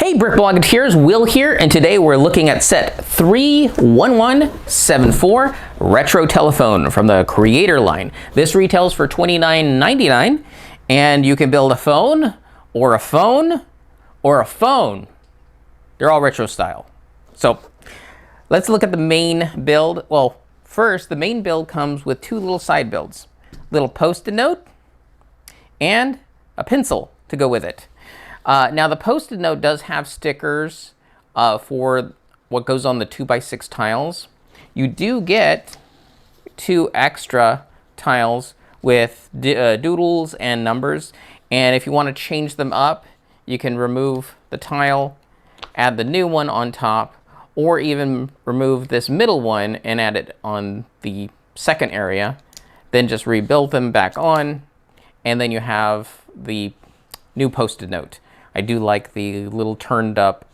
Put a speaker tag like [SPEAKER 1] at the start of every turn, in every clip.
[SPEAKER 1] Hey Brick Bloggeteers, Will here, and today we're looking at set 31174 Retro Telephone from the Creator line. This retails for $29.99, and you can build a phone, or a phone, or a phone. They're all retro style. So let's look at the main build. Well, first, the main build comes with two little side builds. Little Post-it note and a pencil to go with it. Now the Post-it note does have stickers for what goes on the 2x6 tiles. You do get two extra tiles with doodles and numbers, and if you want to change them up, you can remove the tile, add the new one on top, or even remove this middle one and add it on the second area, then just rebuild them back on, and then you have the new Post-it note. I do like the little turned up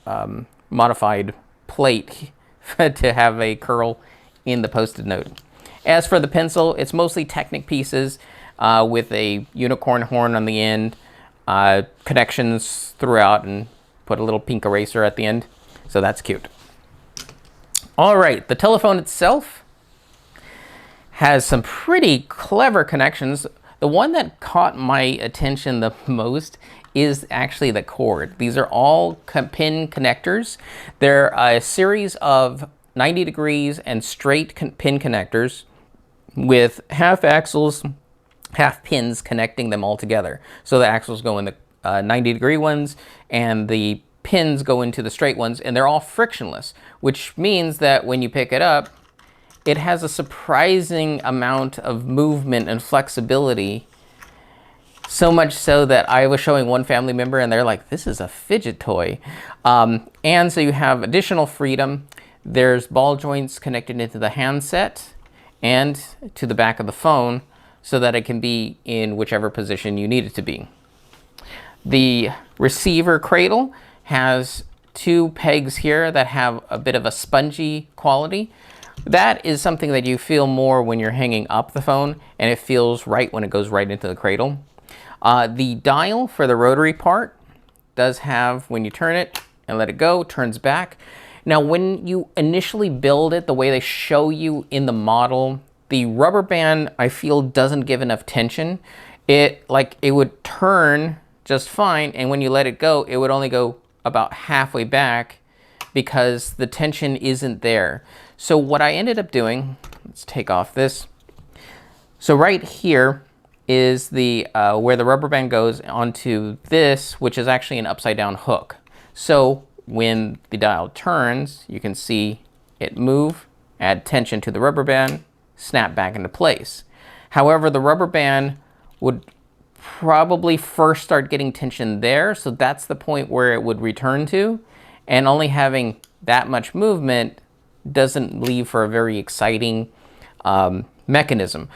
[SPEAKER 1] modified plate to have a curl in the Post-it note. As for the pencil, it's mostly Technic pieces with a unicorn horn on the end, connections throughout, and put a little pink eraser at the end. So that's cute. All right, the telephone itself has some pretty clever connections. The one that caught my attention the most is actually the cord. These are all pin connectors. They're a series of 90 degrees and straight pin connectors with half axles, half pins connecting them all together. So the axles go in the 90 degree ones and the pins go into the straight ones, and they're all frictionless, which means that when you pick it up, it has a surprising amount of movement and flexibility. So much so that I was showing one family member and they're like, this is a fidget toy. And so you have additional freedom. There's ball joints connected into the handset and to the back of the phone so that it can be in whichever position you need it to be. The receiver cradle has two pegs here that have a bit of a spongy quality. That is something that you feel more when you're hanging up the phone, and it feels right when it goes right into the cradle. The dial for the rotary part does have, when you turn it and let it go, turns back. Now, when you initially build it, the way they show you in the model, the rubber band, I feel, doesn't give enough tension. It would turn just fine, and when you let it go, it would only go about halfway back because the tension isn't there. So what I ended up doing, let's take off this. So right here is the where the rubber band goes onto this, which is actually an upside down hook. So when the dial turns, you can see it move, add tension to the rubber band, snap back into place. However, the rubber band would probably first start getting tension there, so that's the point where it would return to, and only having that much movement doesn't leave for a very exciting mechanism.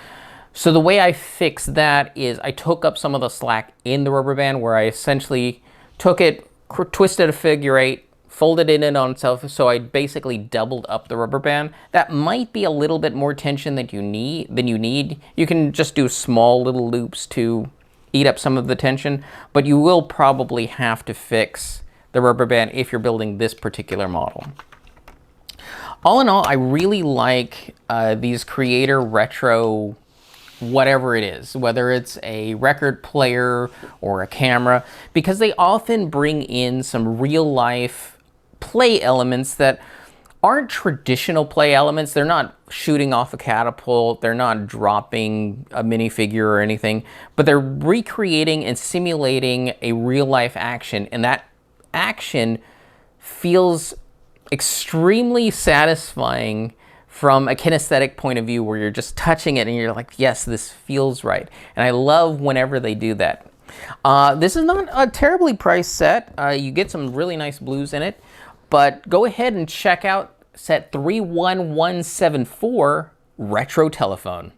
[SPEAKER 1] So the way I fixed that is I took up some of the slack in the rubber band, where I essentially took it, twisted a figure eight, folded it in on itself, so I basically doubled up the rubber band. That might be a little bit more tension than you need. You can just do small little loops to eat up some of the tension, but you will probably have to fix the rubber band if you're building this particular model. All in all, I really like these Creator retro whatever it is, whether it's a record player or a camera, because they often bring in some real life play elements that aren't traditional play elements. They're not shooting off a catapult, they're not dropping a minifigure or anything, but they're recreating and simulating a real life action, and that action feels extremely satisfying from a kinesthetic point of view, where you're just touching it and you're like, yes, this feels right. And I love whenever they do that. This is not a terribly priced set. You get some really nice blues in it, but go ahead and check out set 31174 Retro Telephone.